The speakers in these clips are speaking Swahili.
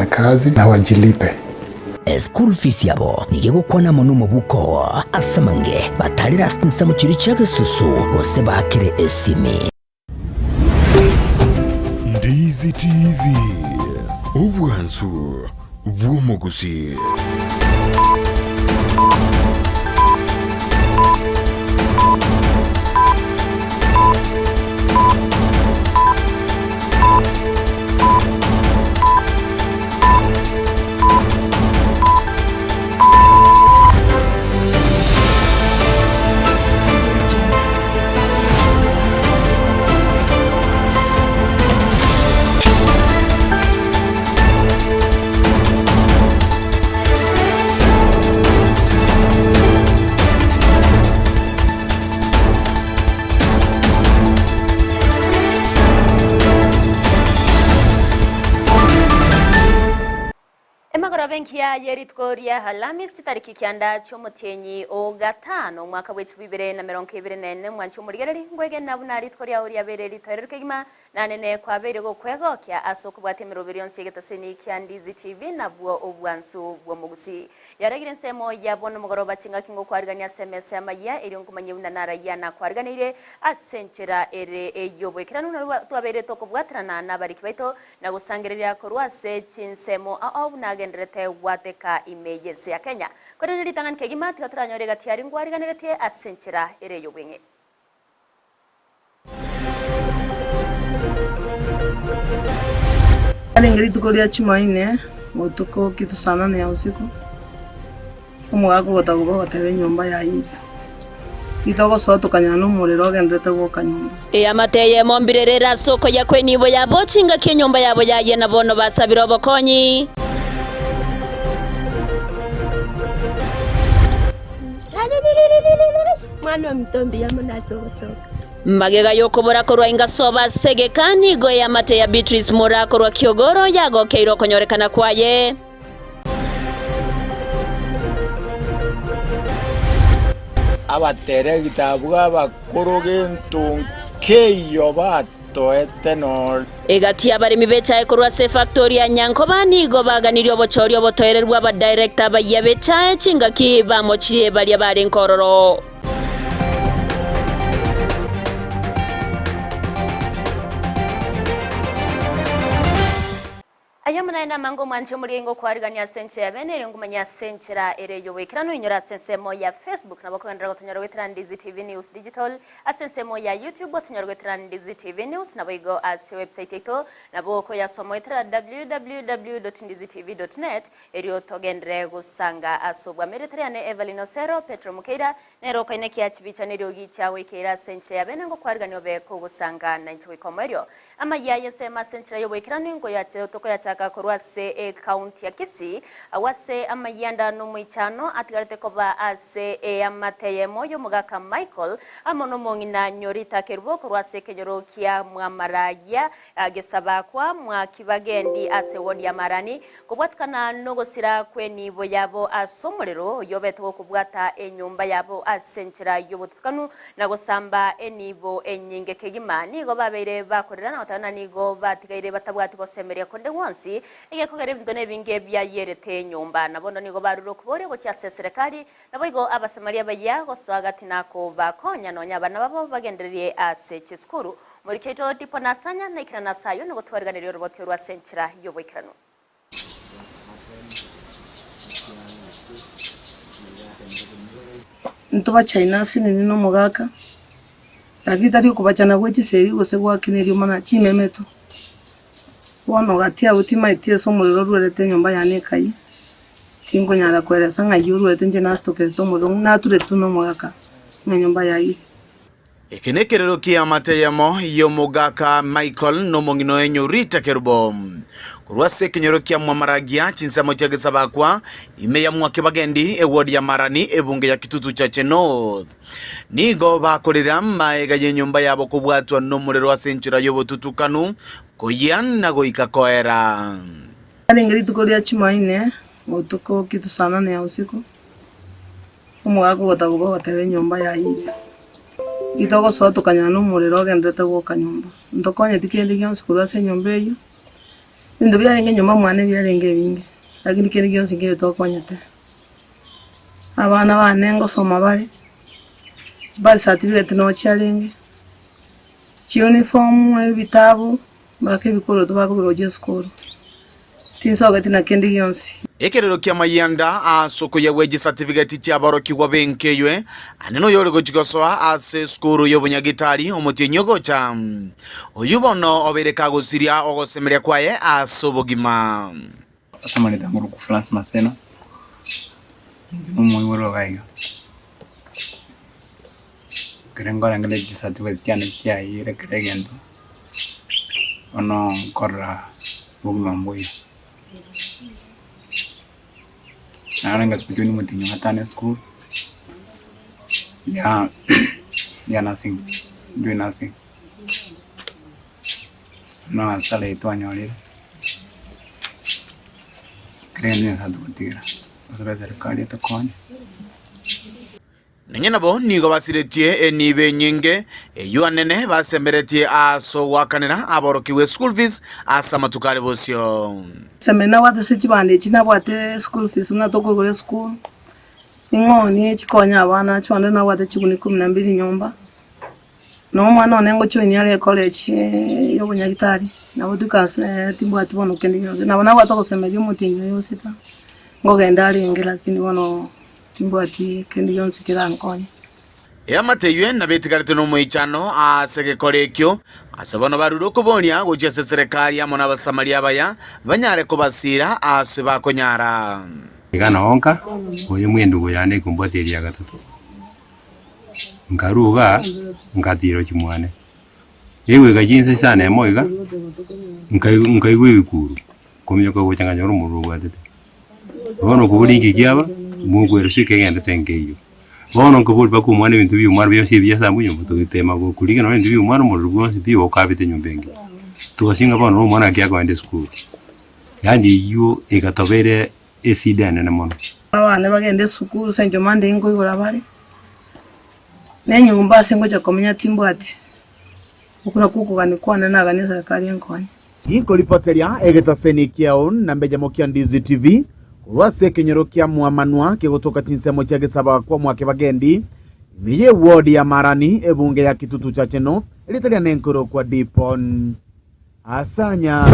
kufanya kazi na wajilipe. School fees yabo nigegukwana muno mubuko asamange batarira stinsa mu kiri cya Gasusu bose bakire esimi. Ndizi TV ubwanzu bw'umuguzi. Benki ya Yeritkoria Halamis tariki kyanda cy'umutenyi o gatano mwaka w'etu 2024 mwancu murigereri ngwege nabunari tkoria uri abere litererkegima nanene kwa bere go kwego kya asoko bwatemero billions yegetaseni kyandizi TV nabwo obwansu bwo mugusi yaragire nsemo yabona mugoroba cinga kingo kwariganya SMS amaya iri ngumanye unanara yana kwariganire asenchera ere eyobwekirano twabere tokobwatrana nabariki baito na gusangerera korwase cinsemo au nagenderete wateka emergency ya Kenya kore ritangan kegima tikaturanyore tiari ngwariganirete asenchera ere yobwenge. Alingeri tukoria chimaine mutuko kitu sana ne usiku umwako gotagugo batebe nyumba ya iri itogo soto kanyano muriro gendete go kanyumba amateye mombirerera soko ya kwenibo ya bochinga kenyumba yabo yaye na bono basabiro bokonyi mwana mtombi ya munaso gotoka magega yokobora korwa ingasoba segekani go ya mate ya Beatrice Mura korwa Kiogoro yago keiro konyorekana kwaye abatere gitabwa bakorogentu keyo bato etenol egati abarimi becha korwa se factory ya Nyankobani go baganiryo bochorio botoererwa aba director bayabecha chingaki bamochie bali abari nkororo ayamana mango manje murengo kwariganya senche ya bene ngumanya senchera ere yowekirano inyora sensemo ya Facebook na bakondera gotonyora Ndizi TV News Digital asensemo ya YouTube gotonyora Ndizi TV News na bigo as website ito na boko ya somo itra www.ndizitv.net eri togendre gusanga asobwa meretriane Evelyn Osero Petro Mukeira nero koine kiachibicha nero gicha wekera senche ya bene ngo kwariganya be ko gusanga na nchwe komerio ama yaye sema senchera yowekirano ngo ya toko ya korwase county ya Kisii awase amayanda numuichano atigarete koba ase amateye moyo mugaka Michael amono mongina nyorita kerbo korwase kejorokia mwamaraya gesaba kwa mwa kibagendi ase wodi ya Marani kubwatkana nogosira kweni boyabo asomorero yobeto kubwata enyumba yabo asenchira yobutkanu nagosamba enibo enyinge kegimani go babere bakorera na otana nigo batigaire batabwati bosemeria konde wonsi ige kugere bindone binge bya yerete nyumba nabondo nigo baruro kubore go cya serikali naboigo abasamaria baya go swagati nako bakonya nonya bana babo bagendereye ase chiskuru muri keto tipo nasanya naikirana sayo no gutwarganiriro roboti rwa senchira yobwikirano ntuba China sinini no mugaka agitari kubachana gwechi seri gose gwakinerio mana chimemetu wono gatia utima itie somuriro rurete nyumba yane kai tingo nyara kweresa ngayururete nje nastokereto murungu naturetu no mugaka nyumba yairi ekenekerero kia mateyemo yo mugaka Michael no mongino enyo rita kerbo kurwase kenyero kia mwamaragia chinsamo chage sabakwa ime ya mwake bagendi ewodi ya Marani ebunge ya Kitutu Chache North nigo bakorera maega yenyumba yabo kubwatwa no murero wa senchura yobo tutukanu koyan na goika koera alingeri tukoria chimaine otuko kitu sana ne usiku umwako gotagugo batebe nyumba yairi itogo soto kanyano muriro gendete go kanyumba ndokonye tikende gyansi kurase nyombe yo Bintu byarenge nyuma mwana byarenge bingi. Lakini kindi gyonse ngiye tokonyete. Abana banengo soma bali. Bali certificate no challenge. Uniform ebitabu bake bikoro tubakubiro school. Tinsoga tina kindi gyonse. Ekerero kia mayanda asoko ya weji certificate tia baroki wa benkeywe aneno yore gochigosoa ase skuru yobonyagitari omotinyogo cha oyubono obereka gosiria ogosemeria kwaye asobogima asama leta nguru ku France Maseno mumo woro gaiga kerengora ngale certificate tiane tia ire keregendo ono korra bugma mboy Nanga kujuni mutinyo hatane school. Ya nothing. Do nothing. No asale itu anyolire. Kreni hadu tira. Osura serikali atakonya. Nengena bo nigo basiretie enibe nyinge yuanene basemberetie aso wakanera aborokiwe school fees asama tukale bosyo. Semena wate sechibande china wate school fees una toko gore school. Ingoni chikonya abana chwande na wate chikuni 12 nyumba. No mwana onengo chonyale college yobonyagitari. Na budukase timbo atibono kendi yose. Na bana watoko semerio mutinyo yose ta. Ngogenda ali ngela kindi bono timbo ati kendi yonse kirankonya. Yamateywe na betigarete no moichano asege korekyo asabano baruro kubonia gojese serikali amona basamaria baya banyare kubasira ase bakonyara igana onka oye mwendu yane kumboteria gatatu ngaruga ngatiro chimwane yewe gajinse sana emoiga nkaigwe ikuru komyoka gochanganya rumu atete bono kubulingi kiaba mugwero shikegende tengeyo bono nkubuli bakumwana ibintu by'umwana byose byasa munyo mutugitema go kuliga no ibintu by'umwana mu rugonse byo kabite nyumbenge tugasinga bono umwana akyago ende school yani yo egatobere esidane na mono abana bagende school senjo mande ngo igora bali nenyumba sengo cha komenya timbo ati ukuna kukugani kwana naga serikali yankonya iko ripoteria egetaseni kiaon na mbejamo kia Ndizi TV Wase kenyero kia muamanua kegotoka tinsemo chage saba kwa mwake bagendi miye wodi ya Marani ebunge ya Kitutu Chacheno elitalia nenkoro kwa Dipon asanya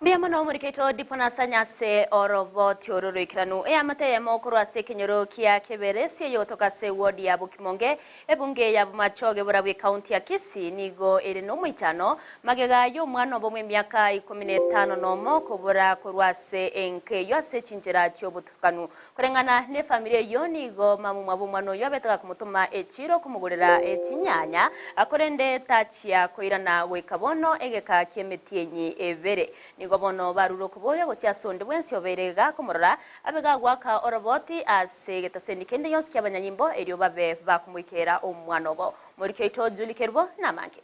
Mbia mono muriketo Dipon asanya se orovo tiororo ikiranu amate ya mokoro ase kenyero kia keberesi yotoka se wodi ya Bukimonge ebunge ya Bumachoge burawe county ya Kisii nigo ere no mwichano magega yo mwana bomwe myaka 15 nomo kobora korwase enke yo ase chinjira cyo butukanu kurengana ne familia yo nigo mamu mwabo mwana yo betaka kumutuma echiro kumugurira echinyanya akorende tachia koirana wekabono egeka kemetienyi evere gobono baruro kuboya gocha sonde bwensi oberega kumurora abega gwaka oroboti ase getaseni kende yonski abanyanyimbo eryo babe bakumwikera omwanobo muri keito julikerbo namange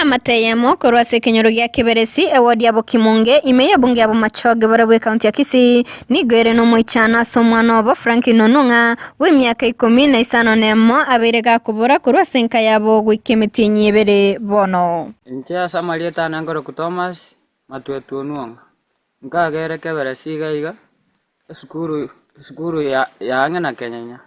amateyemo korwase kenyoro gya keberesi ewodi ya Bukimonge imeya bunge ya Bumachoge barawe county ya Kisii nigwere no mwichana somwana bo Frankie Nonunga we myaka 15 nemo aberega kubura korwase nka yabo gwikemetinyi ebere bono incha samalieta nangoro ku Thomas matwetu nuanga nkagere keberesi gaiga skuru ya ngena Kenya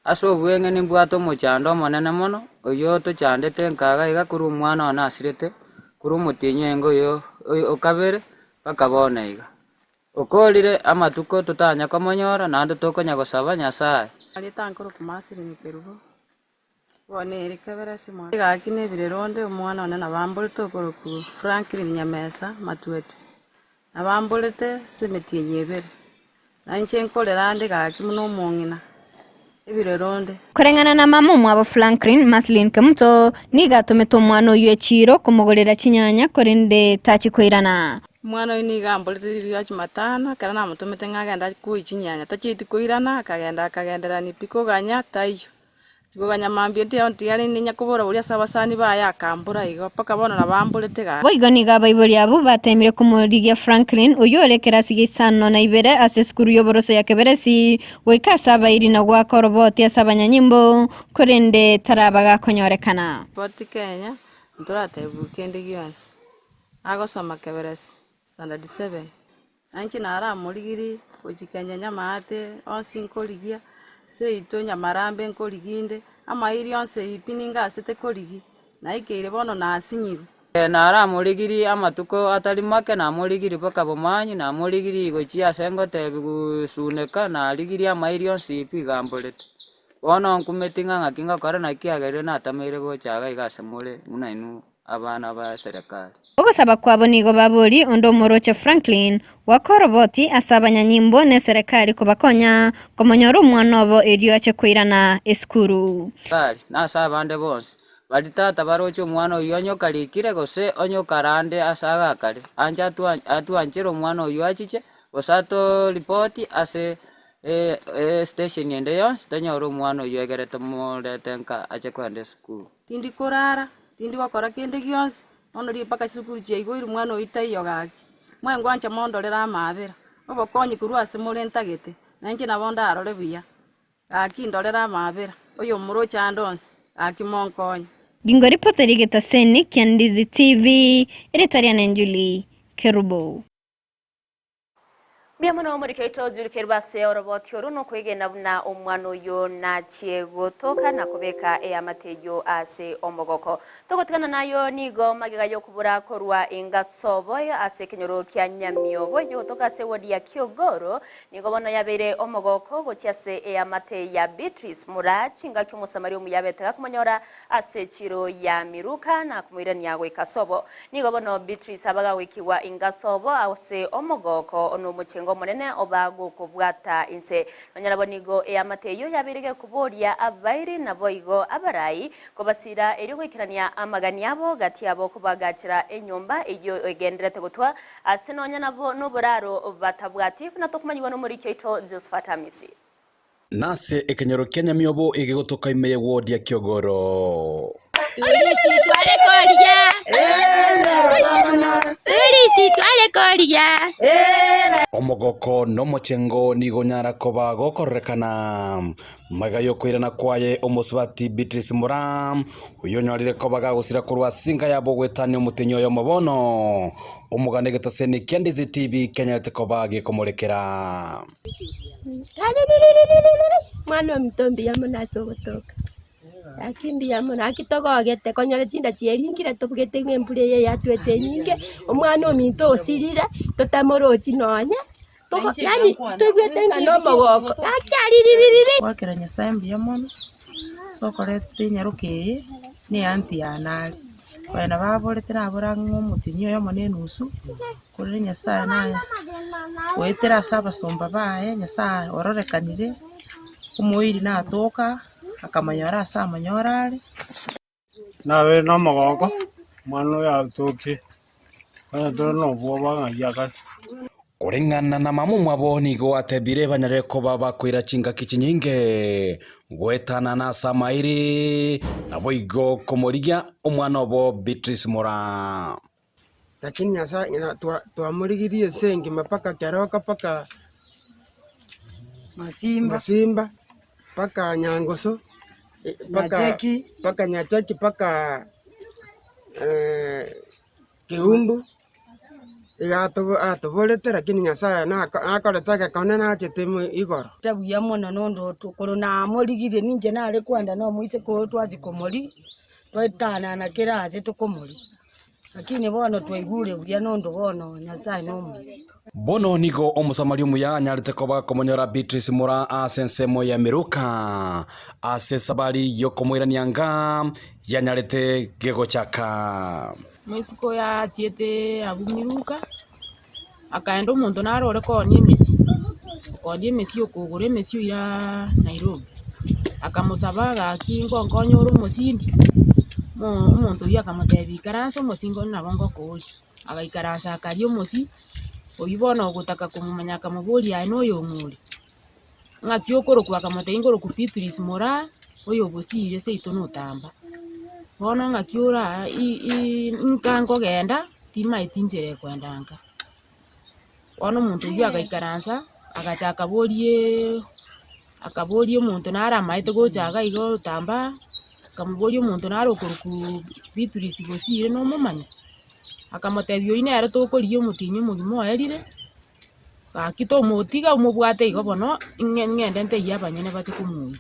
aso bwenge nimbwato mochando monene mono oyo to chandete nkaga iga kuru mwana ona asirete kuru mutinye ngo yo okabere bakabona iga okolire amatuko tutanya komonyora nando tokonya gosaba Nyasaye ali tankoro kumasiri nikerubo wone ere keberesi mwana iga kine bireronde mwana ona nabambolete okoro ku Franklin Nyamesa matwetu nabambolete semetinye ebere nanche nkolera ande ga kimuno mongina ibireronde kurengana na mamu mwabo Franklin Maslin Kemuto niga tumeto mwana uyu echiro kumugorera chinyanya korinde tachi koirana mwana ni gambolete ya Jumatano kana namutumete ngagenda ku ichinyanya tachiti koirana akagendera ni piko ganya tayo Chigoganya mambia ntiari ninya kubora uria sabasani baya kambura igo paka bona nabambolete ga boigoni ga baibuli abo batemire kumurigia Franklin uyu orekera sigisano na ibere ase skuru yoboroso ya keberesi weka saba iri na gwa koroboti asabanyanyimbo korende tarabaga konyorekana Poti Kenya nturate bukende gyonse agosoma keberesi standard 7 nanchi nara morigiri ojikanya nyamate onsi nkorigia seito nyamarambe nkoriginde amairi onse ipininga asete korigi na ikeire bono nasinyiru nara morigiri amatuko atari make na morigiri paka bomanyi na morigiri gochia sengo tebi gusuneka na rigiri amairi onse ipigambolete bono nkumetinga ngakinga kora na kiagere na tameire gochaga igase more muna inu abana ba serikali ogosaba kwabo nigo baburi ondo moroche Franklin wakoroboti asabanya nyimbo ne serikali kubakonya komonyoro umwana obo erio ache kwirana eskuru kali na sabande bonse baditata barocho umwana oyo anyokarikire gose onyokarande asaga kale anja atuanchiro umwana oyo achiche gosato report ase station yende yonse tanyoro umwana oyo egerete moretenka ache kwende school tindi korara tindi wakora kende gionse ono ri paka sukuru je igo mwana oitaiyo gaki mwengo ancha mondorera amabera obokonyi kurwa ase morentagete nanche nabonda arore buya gaki ndorera amabera oyo murocha andonse gaki monkonyi Gingo ripoteri getaseni Kiandizi TV Eritarian Njuli Kerubo Biamono murikeito Julikerbase oroboti oruno kwegena buna omwana oyo na chiego toka na kubeka amateyo ase omogoko togotikana nayo nigo magiga yo kubura korwa ingasobo ase kinyoro kya nyamiobo yo toka se wodi ya Kyogoro nigo bono yabere omogoko gochiase amate ya Beatrice Murachi ngakyo musamari omuyabetega kumonyora ase chiro ya miruka na kumwirani yawe ikasobo nigo bono Beatrice abaga wikiwa ingasobo ase omogoko ono muchengo monene obago kubwata inse nanyarabo nigo amateyo yabirige kuboria abairi naboigo abarai kobasira eri gwikirania amagani yabo gati yabo kubagakira enyomba iyo egenderete gutwa asinonya nabo noburaro batabwati na tokumanyiwa no muri Keito Josephat Amisi nase ekenyoro Kenya miobo igigotoka imeye wodi ya Kyogoro Tulisi twale koria Tulisi twale koria omogoko no mochengo nigo nyara koba gokorekana magayo kwirana kwaye omosubati Beatrice Muram uyo nyorire koba gagusira kurwa singa yabo gwetani omutenyo yo mobono omugane getaseni Kiandizi TV Kenya tekoba gikomorekera mwana mitombi ya munaso gotoka akindi ya muna akitogogete konyore chinda chieringire tubugete ngembure ye yatwete nyinge omwana ominto osirira totamorochi nonya yani tubwete ngano mogoko akyaririri wakira Nyasaye mbuya mono sokorete nyaruke ni anti yanali bana baborete nabora ngomutinyo yo mone nusu kuri Nyasaye naye wetera saba somba baye Nyasaye ororekanire umuiri natoka akamanyora asa amanyorare nawe no mogoko mwana ya toki bana doro no boba ngajaka kurengana na mamu mwabo nigo atebire banyare ko baba kwira chinga kichinyinge gwetana na samairi nabo igo komorigia omwana obo Beatrice Mura lakini nyasa tuamurigirie sengi mapaka kyaroka paka masimba paka nyangoso paka nyachaki paka keumbu atubolete lakini Nyasaye nakoretake kone nachetemu igoro tabuya mono nondo tukoro na morigire ninje nare kwenda no muite ko twazi komori twetana na kiraje tukomori lakini bono twaigure buya nondo bono Nyasaye no bono nigo omusamari umuya nyarite koba komonyora Beatrice Mura asensemo ya miruka asesabari yo komwiranianga yanyarite gego chaka Mexico ya tiete abumiruka akaenda umuntu narore ko nyemesi okugure emesi ira Nairobi akamusaba gakingo nkonyoro musindi umuntu yakamutebi karanso musingo nabongo kuri agaikaransa akari omusi oyibona ogutaka kumumanya kamuburi aino oyo nguri ngakyo koroku akamuteingoro ku Beatrice Mura oyo busire seito notamba bono ngakiura nkango genda tima itinjere kwendanga bono muntu yu agaikaransa agachaka borie umuntu nara maite gochaga igo tamba kamuborie umuntu naro ku Beatrice busire no mumanya akamotebio ine ere tokorio mutinyi mugimo erire gakito mutiga umubwate igo bono ngende nte yabanyene bache kumui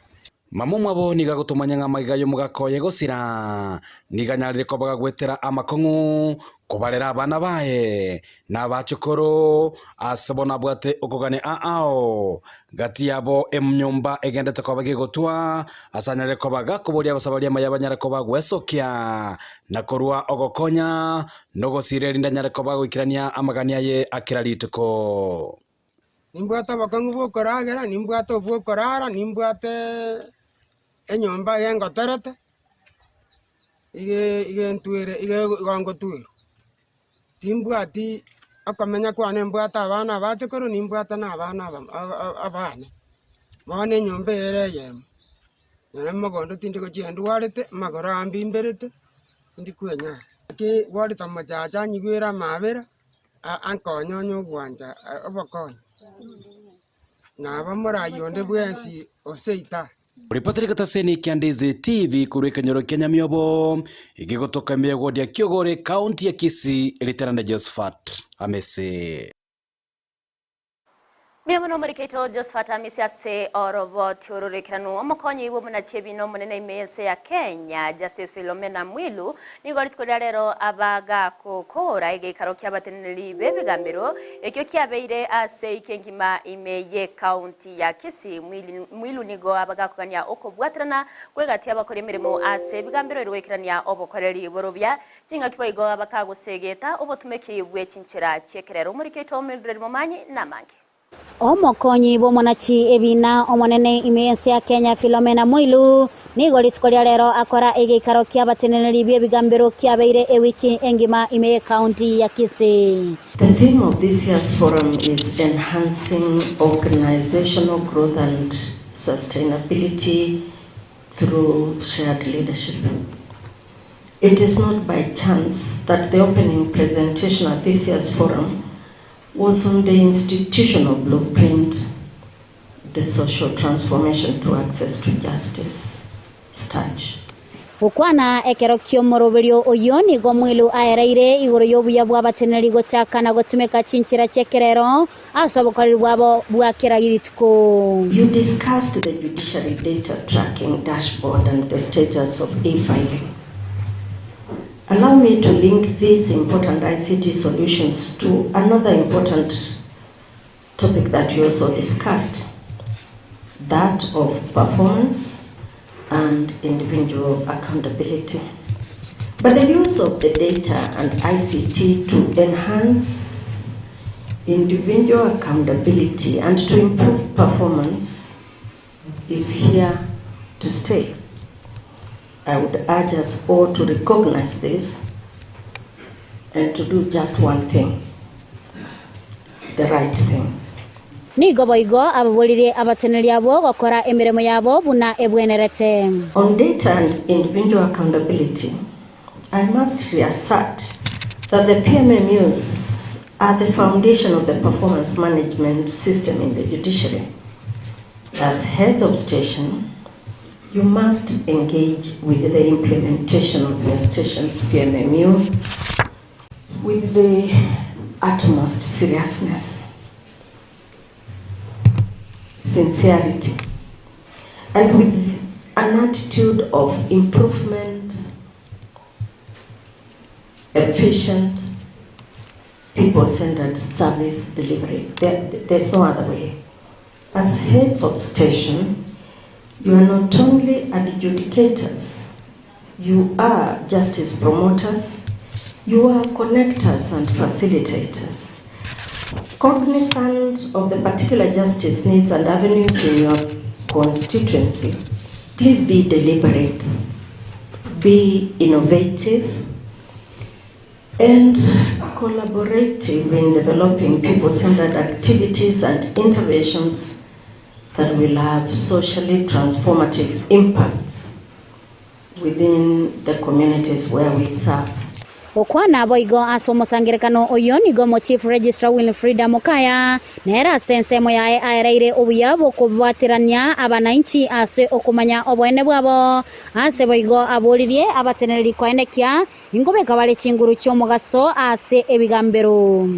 Mamo mwabo niga gutumanya nga maigayo mugakoye gusira niganyarire ko bagagwetera amakongu kubarera abana bae na bachukuru asabona bwate ukugane ao gati yabo emnyumba egendete ko bagigotwa asanyare ko bagakuburia basabaria mayabanyara ko bagwesokia na korwa ogokonya nogosire rindanyare ko bagwikirania amagania ye akirarituko nimbwate abakongu bokoragera nimbwate obwokorara nimbwate enyomba yengoterete ige ntwire ige gongotwire timbwati akamenya kwane mbwata abana bachukuru nimbwata na abana abana mone nyomba ereye nemagondo tindi gochiendu warete magoro ambimberete ndi kwenya ki warita machacha nyigwira mabera ankonyonyo gwanja obokonya na bamurayonde bwensi oseita Ripoteri kataseni Kiandizi TV kurweka nyoro Kenya miobo igigotoka miagodi ya Kiogore kaunti ya Kisii Literanda Josephat Amese Miamono murikeito Josephat Amese ase orobo tiororikiranu omokonyi ibo munachebino munene imese ya Kenya Justice Philomena Mwilu nigoritkoria rero abaga kokora igikaro kyabateneri bebigambiro ekyo kyabeire ase ikengima imeye county ya Kisii Mwilu nigo abaga kugania okobwatrana kwegati abakora imirimo ase bigambiro irwekirania obokoreri borobya kinga kiboigo abakagusegeta obotumeki bwechinchira chekerero murikeito Mildred Momanyi namange Omokonyi bomonachi ebina omonene imese ya Kenya Philomena Mwilu nigoritkoria rero akora igikaro kyabateneri bebigambiro kyabeire ewiki engima imeye county ya Kisii. The theme of this year's forum is enhancing organizational growth and sustainability through shared leadership. It is not by chance that the opening presentation at this year's forum was on the institutional blueprint, the social transformation through access to justice stage. Ukwana ekero kiomoroberio oyo nigo Mwilu aereire igoro yobuya bwabateneri gochaka na gotumeka chinchira chekerero asobokoreri bwabo bwakiragirituko. You discussed the judiciary data tracking dashboard and the status of e-filing. Allow me to link these important ICT solutions to another important topic that you also discussed, that of performance and individual accountability. But the use of the data and ICT to enhance individual accountability and to improve performance is here to stay. I would urge us all to recognize this and to do just one thing, the right thing. Nigo boigo ababolire abateneri abo bakora emiremo yabo buna ebwenerete. On data and individual accountability, I must reassert that the PMMUs are the foundation of the performance management system in the judiciary. As heads of station, you must engage with the implementation of your station's PMMU with the utmost seriousness, sincerity, and with an attitude of improvement, efficient, people-centered service delivery. There's no other way. As heads of station, you are not only adjudicators, you are justice promoters, you are connectors and facilitators. Cognizant of the particular justice needs and avenues in your constituency, please be deliberate, be innovative, and collaborative in developing people-centered activities and interventions that will have socially transformative impacts within the communities where we serve. okwana boigo asomosangerekano oyo nigo Chief Registrar Wilfrida Mukaya nera sensemo yae aereire obuya bokubwatirania abananchi ase okumanya obwene bwabo ase boigo aburirie abatenereri kwaenekia ingobe kabale chinguru chomugaso ase ebigambero.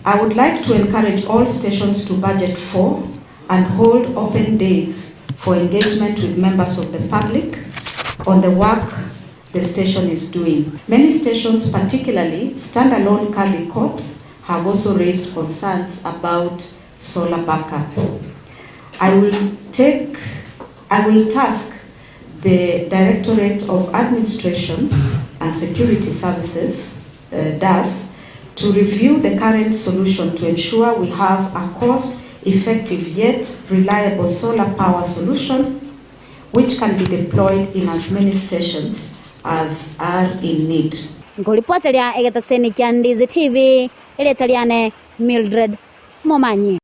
I would like to encourage all stations to budget for and hold open days for engagement with members of the public on the work the station is doing. Many stations, particularly standalone Kali courts, have also raised concerns about solar backup. I will task the Directorate of Administration and Security Services, DAS, to review the current solution to ensure we have a cost-effective yet reliable solar power solution which can be deployed in as many stations as are in need. Ngolipotelia egetaseni kya Ndizi TV eletaliane Mildred Momanyi.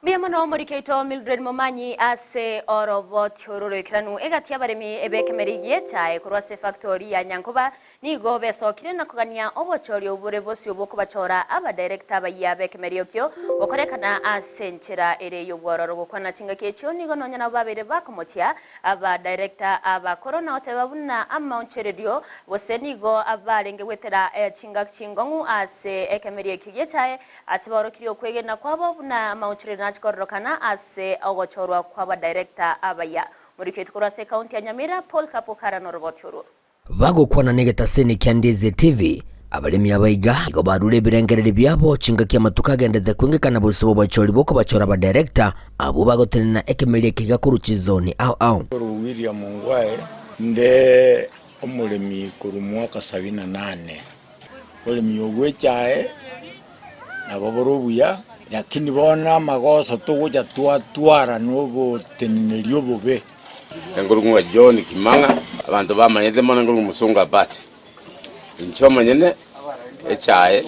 Miamono murikeito Mildred Momanyi ase orobo tiororokiranu egati abaremi ebekemerigie chae kurwase factory ya Nyankuba nigo besokire nakugania obochori obure bosi obokubachora aba director bayabe kemeriokyo okorekana asenchera ere yobwororo gukwana chinga kechyo nigo nonyana babere bakomotia aba director aba corona otebabuna amauncheredio bose nigo abarenge wetera chinga chingongu ase ekemeriokyo chae ase borokiro kwegena kwabo buna amauncherero korokana ase ogochorwa kwa director abaya muriketo kurase county ya Nyamira Paul Kapokara norobotoro bagukwana negetaseni kya Ndizi TV abalemi abaiga igo barure birengereri byabo chinga kya matuka gendeze kwingikana busubo bachori boko bachora ba director abo bagotenena ekemelie kigakurukizoni au William Ngwae nde omulemi kuru mwaka 78 olemi ogwechae naboborobuya lakini bona magoso tuguja twatwara nugo tenenerio bobe engurungu wa John Kimanga abantu bamanyete mona ngurungu musunga bati inchoma nyene echae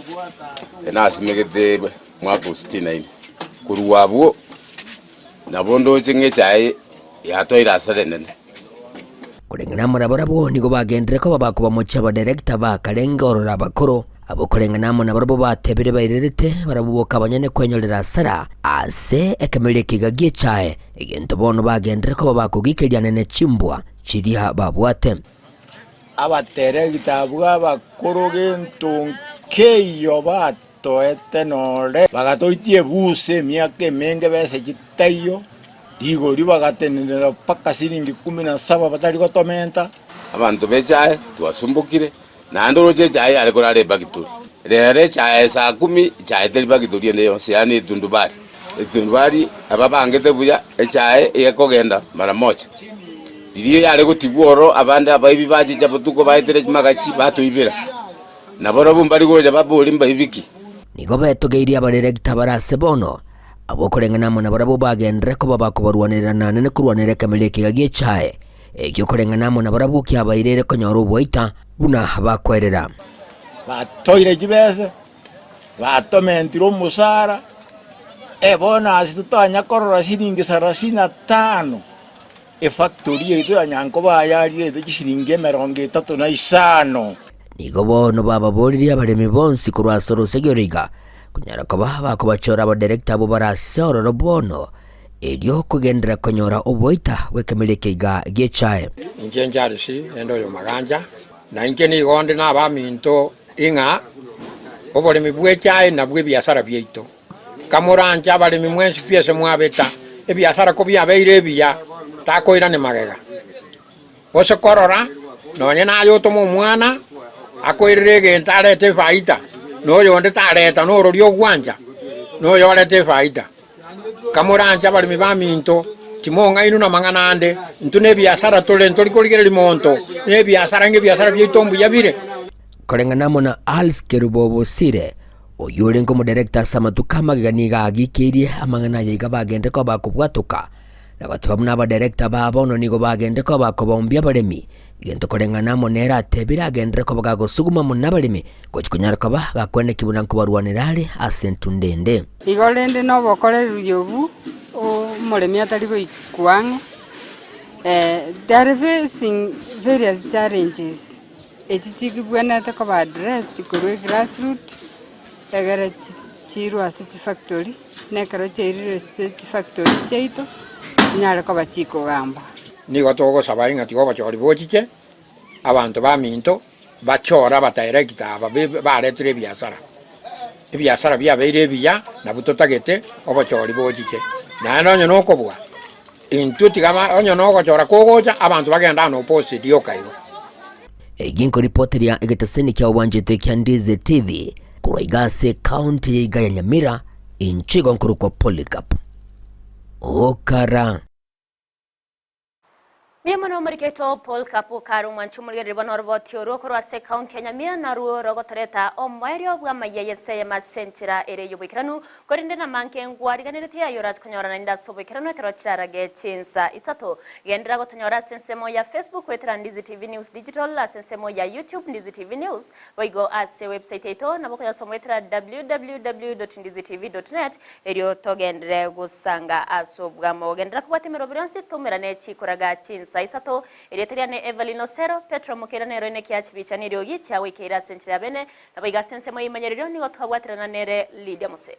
enasimegete mwaka 69 kuruwabo nabondo chinge chae yatoira salenene kurengana murabarabo nigo bagendere ko babakuba muchaba director ba karengorora bakoro abo kurengana mona barabo batebere bairerete barabuboka abanyane kwenyorera sara ase ekemelie kigagie chae igento bono bagendere ko babakugikiriane ne chimbwa chiriha babwate abatere gitabwa bakoro gento keyo bato etenore bagatoitie buse miake menge bese gitayo digo riba gatenera paka siringi 17 batari gotomenta abantu bechae twasumbukire nandoro chae ariko rare bagituri rere chae saa 10 chae teri bagituri ndeyo siani tundubari ababangete buya chae yekogenda mara moja diriyo yare gutibworo abandi abayibi baje jabutuko bayitere magachi batoibira naboro bumbari goja baburi mbayibiki nigo betogeiria abareregita barase bono abo kurengana mona barabo bagendere ko babakubarwanira nane kurwanira ekemelie kigagie chae ekyo kurengana mona barabo kyabairere konyora obwaita buna bakwerera batoire jibese batomentiro umusara bona asitutanya korora siringi 35 factory yetu ya Nyankoba yari yetu shiringi 35 nigo bono bababoriria abaremi bonsi kurwasoro segeriga kunyara ko bakubachora aba director abo barasoro bono elio kugendera konyora obwaita wekemelie kiga gechae injenjarisi endo yo maganja na injeni gonde na baminto inga obolemi bwechae na bwe biashara byeito kamoranja abalemi mwensi fiese mwabeta ebiashara ko byabeire bya takoira ne magega ose korora nonye nayo tomo mwana akoirege ntarete faida no yonde tareta no rorio gwanja no yorete faida kamoranja abalemi baminto timonga inu na manganande ntune biashara tole ntolikoligereri monto ne biashara nge biashara byitombu yabire korengana mona Alskerubobo sire oyolengo mu director samatukama ganiga agikirie amangana yiga bagende ko bakubwatuka nagatwabuna aba director babono nigo bagende ko bakobombya baremi igento korengana monera atebira agende ko bagagosuguma munabalemi gochikunyara ko gakwene kibuna ko barwanirare asentu ndende igolende no bokore ruyobu o mulemi atari goikwange they are facing various challenges echichikibwanete koba addressed korwe grassroot egere chiru ase chifactory nekero cheirire chifactory cheito chinyare koba chikogamba nigo togosaba ing'ati obachori bochiche abantu baminto bachora badirector aba baretire ebiasara biabeire ebiya nabo totagete obachori bochiche naende onye nokobwa into tigama onye nogochora kogocha abantu bagenda no post diokaigo eginko reporteria egetaseni kia wanjete kia Ndize TV kurwa igase county ya Igaya Nyamira inchigo nkuru kwa Polycarp okara Miyamono mariketo Polycarp karu manchumulge ribano robotio rokoro se county ya Nyamira na ruo rogotoreta omwerio bwa mayese ya masenchira ere yubikiranu korinde na manke ngwariganirtia yoraj konyora na nda sobikiranu kerochara ge chinsa isato gendra gotonyora sensemo ya Facebook wetra Ndizi TV News Digital la sensemo ya YouTube Ndizi TV News boigo ase website ito na boko ya somwetra www.ndizitv.net erio togendre gusanga asobwa mo gendra kubatemero biransi tumerane chikuraga chinsa Saisato irietiriane Evelyn Osero Petro Mukera nero ine kiachibicha niriogi chawe keira senchira bene na biga sense mo imanyeriro ni gotwabwatirana nere Lydia Muse